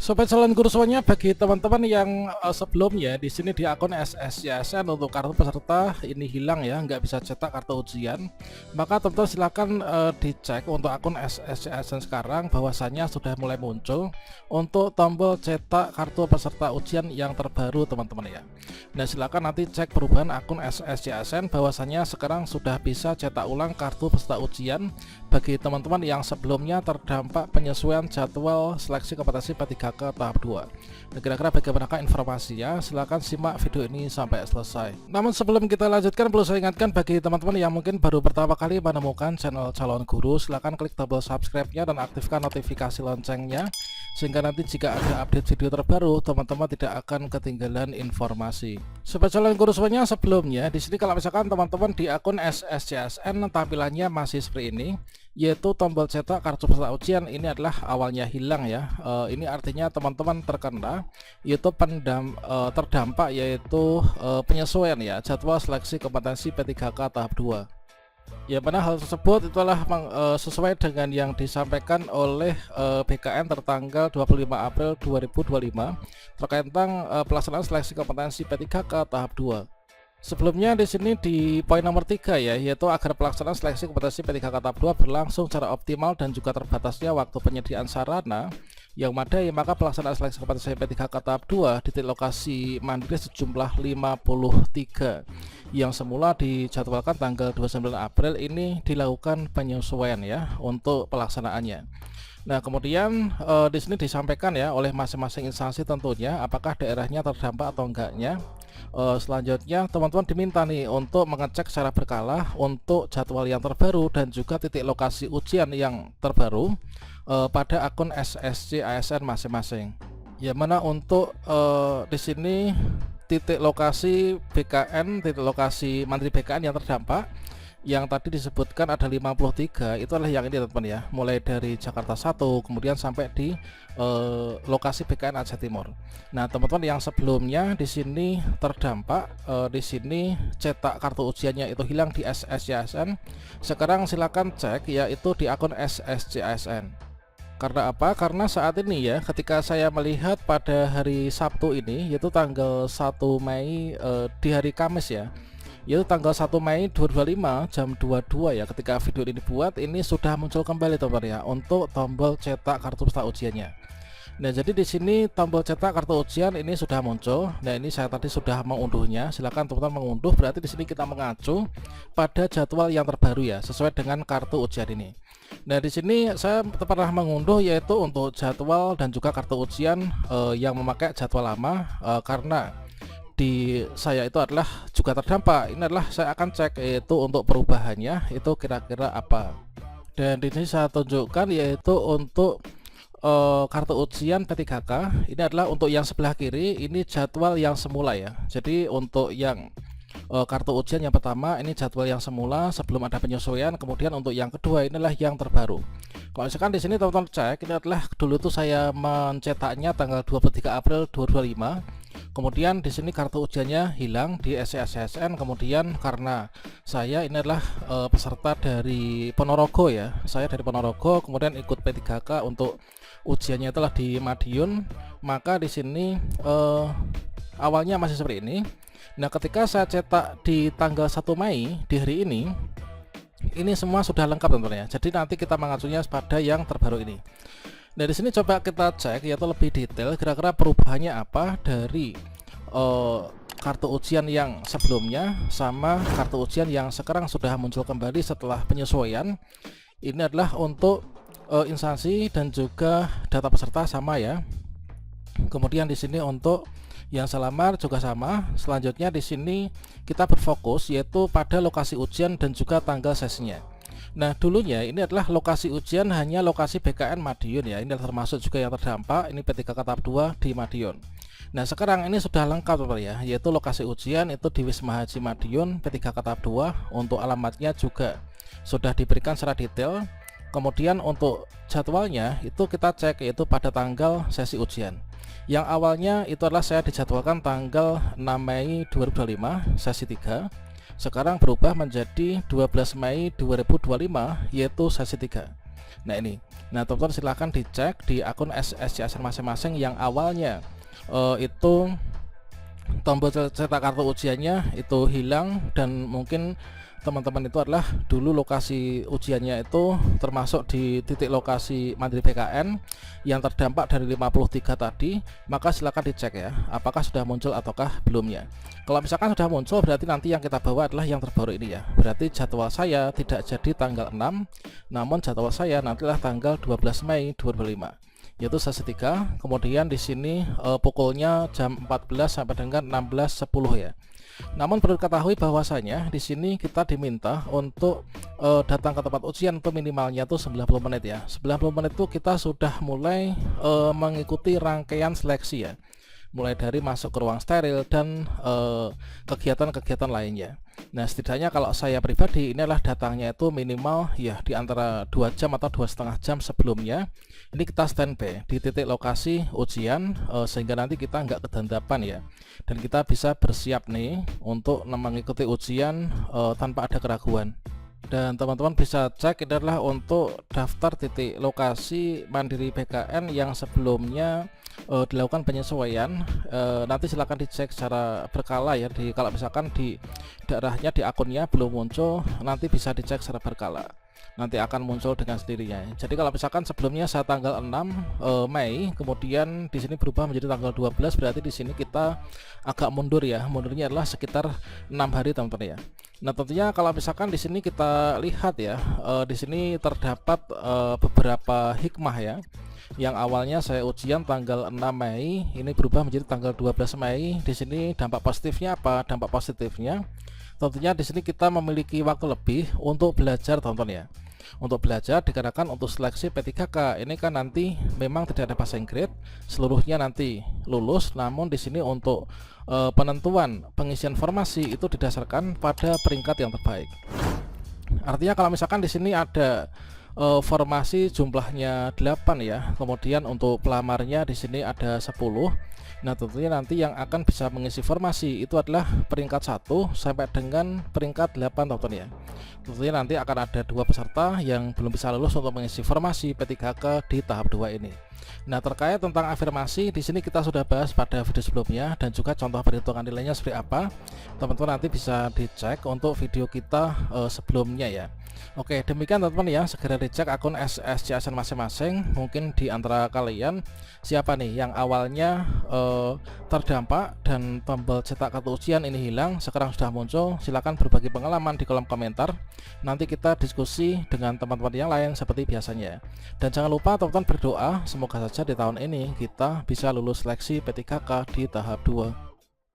Sobat calon guru semuanya, bagi teman-teman yang sebelumnya di sini di akun SSYSN untuk kartu peserta ini hilang ya, nggak bisa cetak kartu ujian, maka teman-teman silakan dicek untuk akun SSYSN sekarang bahwasannya sudah mulai muncul untuk tombol cetak kartu peserta ujian yang terbaru teman-teman ya. Nah silakan nanti cek perubahan akun SSYSN bahwasannya sekarang sudah bisa cetak ulang kartu peserta ujian bagi teman-teman yang sebelumnya terdampak penyesuaian jadwal seleksi kompetensi P3K tahap 2. Nah, kira-kira bagaimana informasinya? Silahkan simak video ini sampai selesai. Namun sebelum kita lanjutkan, perlu saya ingatkan bagi teman-teman yang mungkin baru pertama kali menemukan channel calon guru, silahkan klik tombol subscribe-nya dan aktifkan notifikasi loncengnya, sehingga nanti jika ada update video terbaru, teman-teman tidak akan ketinggalan informasi. Sobat calon guru semuanya, sebelumnya di sini kalau misalkan teman-teman di akun SSCSN tampilannya masih seperti ini, yaitu tombol cetak kartu peserta ujian ini adalah awalnya hilang ya. Ini artinya teman-teman terkena yaitu terdampak yaitu penyesuaian ya jadwal seleksi kompetensi P3K tahap 2. Ya, mana hal tersebut itulah sesuai dengan yang disampaikan oleh BKN tertanggal 25 April 2025 terkait tentang pelaksanaan seleksi kompetensi P3K tahap 2. Sebelumnya di sini di poin nomor 3 ya, yaitu agar pelaksanaan seleksi kompetensi P3K tahap 2 berlangsung secara optimal dan juga terbatasnya waktu penyediaan sarana yang memadai, maka pelaksanaan seleksi kompetensi P3K tahap 2 di titik lokasi mandiri sejumlah 53 yang semula dijadwalkan tanggal 29 April ini dilakukan penyesuaian ya untuk pelaksanaannya. Nah, kemudian di sini disampaikan ya oleh masing-masing instansi tentunya apakah daerahnya terdampak atau enggaknya. Selanjutnya teman-teman diminta nih untuk mengecek secara berkala untuk jadwal yang terbaru dan juga titik lokasi ujian yang terbaru pada akun SSC ASN masing-masing. Ya, mana untuk di sini titik lokasi BKN, titik lokasi Mandiri BKN yang terdampak yang tadi disebutkan ada 53, itu adalah yang ini teman-teman ya, mulai dari Jakarta 1 kemudian sampai di lokasi BKN Aceh Timur. Nah, teman-teman yang sebelumnya di sini terdampak di sini cetak kartu ujiannya itu hilang di SSCSN, sekarang silakan cek yaitu di akun SSCSN. Karena apa? Karena saat ini ya, ketika saya melihat pada hari Sabtu ini yaitu tanggal 1 Mei di hari Kamis ya, yaitu tanggal 1 Mei 2025 jam 22 ya, ketika video ini dibuat ini sudah muncul kembali teman-teman ya untuk tombol cetak kartu peserta ujiannya. Nah, jadi di sini tombol cetak kartu ujian ini sudah muncul. Nah, ini saya tadi sudah mengunduhnya. Silakan teman-teman mengunduh. Berarti di sini kita mengacu pada jadwal yang terbaru ya, sesuai dengan kartu ujian ini. Nah, di sini saya pernah mengunduh yaitu untuk jadwal dan juga kartu ujian yang memakai jadwal lama karena di saya itu adalah juga terdampak. Ini adalah saya akan cek yaitu untuk perubahannya itu kira-kira apa. Dan di sini saya tunjukkan yaitu untuk kartu ujian P3K ini adalah untuk yang sebelah kiri ini jadwal yang semula ya. Jadi untuk yang kartu ujian yang pertama ini jadwal yang semula sebelum ada penyesuaian, kemudian untuk yang kedua inilah yang terbaru. Kalau misalkan di sini teman-teman cek, ini adalah dulu tuh saya mencetaknya tanggal 23 April 2025. Kemudian di sini kartu ujiannya hilang di SSCSN. Kemudian karena saya ini adalah peserta dari Ponorogo ya, saya dari Ponorogo, kemudian ikut P3K untuk ujiannya itulah di Madiun, maka di sini awalnya masih seperti ini. Nah, ketika saya cetak di tanggal 1 Mei di hari ini semua sudah lengkap teman-teman ya. Jadi nanti kita mengacunya pada yang terbaru ini. Nah, di sini coba kita cek yaitu lebih detail kira-kira perubahannya apa dari kartu ujian yang sebelumnya sama kartu ujian yang sekarang sudah muncul kembali setelah penyesuaian. Ini adalah untuk instansi dan juga data peserta sama ya. Kemudian di sini untuk yang selamar juga sama. Selanjutnya di sini kita berfokus yaitu pada lokasi ujian dan juga tanggal sesinya. Nah, dulunya ini adalah lokasi ujian hanya lokasi BKN Madiun ya. Ini termasuk juga yang terdampak ini P3K tahap 2 di Madiun. Nah, sekarang ini sudah lengkap teman ya, yaitu lokasi ujian itu di Wisma Haji Madiun P3K tahap 2, untuk alamatnya juga sudah diberikan secara detail. Kemudian untuk jadwalnya itu kita cek yaitu pada tanggal sesi ujian. Yang awalnya itu adalah saya dijadwalkan tanggal 6 Mei 2025 sesi 3. Sekarang berubah menjadi 12 Mei 2025 yaitu sesi 3. Nah ini, nah teman-teman silahkan dicek di akun SSCSN masing-masing yang awalnya itu tombol cetak kartu ujiannya itu hilang, dan mungkin teman-teman itu adalah dulu lokasi ujiannya itu termasuk di titik lokasi Mandiri PKN yang terdampak dari 53 tadi, maka silakan dicek ya apakah sudah muncul ataukah belumnya. Kalau misalkan sudah muncul, berarti nanti yang kita bawa adalah yang terbaru ini ya. Berarti jadwal saya tidak jadi tanggal 6, namun jadwal saya nantilah tanggal 12 Mei 2025, yaitu sesi 3. Kemudian di sini pukulnya jam 14 sampai dengan 16.10 ya. Namun perlu diketahui bahwasanya di sini kita diminta untuk datang ke tempat ujian itu minimalnya tuh 90 menit ya. 90 menit itu kita sudah mulai mengikuti rangkaian seleksi ya. Mulai dari masuk ke ruang steril dan kegiatan-kegiatan lainnya. Nah, setidaknya kalau saya pribadi ini adalah datangnya itu minimal ya di antara 2 jam atau 2,5 jam sebelumnya. Ini kita standby di titik lokasi ujian sehingga nanti kita nggak kedandapan ya, dan kita bisa bersiap nih untuk mengikuti ujian tanpa ada keraguan. Dan teman-teman bisa cek ini adalah untuk daftar titik lokasi Mandiri PKN yang sebelumnya dilakukan penyesuaian. Nanti silahkan dicek secara berkala ya, kalau misalkan di daerahnya di akunnya belum muncul, nanti bisa dicek secara berkala, nanti akan muncul dengan sendirinya. Jadi kalau misalkan sebelumnya saya tanggal 6 Mei, kemudian di sini berubah menjadi tanggal 12, berarti di sini kita agak mundur ya. Mundurnya adalah sekitar 6 hari teman-teman ya. Nah, tentunya kalau misalkan di sini kita lihat ya, di sini terdapat beberapa hikmah ya. Yang awalnya saya ujian tanggal 6 Mei, ini berubah menjadi tanggal 12 Mei. Di sini dampak positifnya apa? Dampak positifnya tentunya di sini kita memiliki waktu lebih untuk belajar teman-teman ya. Untuk belajar dikarenakan untuk seleksi P3K ini kan nanti memang tidak ada passing grade, seluruhnya nanti lulus. Namun di sini untuk penentuan pengisian formasi itu didasarkan pada peringkat yang terbaik. Artinya kalau misalkan di sini ada formasi jumlahnya 8 ya, kemudian untuk pelamarnya di sini ada 10. Nah, tentunya nanti yang akan bisa mengisi formasi itu adalah peringkat 1 sampai dengan peringkat 8 teman-teman ya. Tentunya nanti akan ada 2 peserta yang belum bisa lulus untuk mengisi formasi P3K di tahap 2 ini. Nah, terkait tentang afirmasi di sini kita sudah bahas pada video sebelumnya, dan juga contoh perhitungan nilainya seperti apa. Teman-teman nanti bisa dicek untuk video kita sebelumnya ya. Oke, demikian teman-teman ya, segera dicek akun SSCSN masing-masing. Mungkin di antara kalian siapa nih yang awalnya terdampak dan tombol cetak kartu ujian ini hilang, sekarang sudah muncul. Silahkan berbagi pengalaman di kolom komentar. Nanti kita diskusi dengan teman-teman yang lain seperti biasanya. Dan jangan lupa teman-teman berdoa, semoga saja di tahun ini kita bisa lulus seleksi P3K di tahap 2.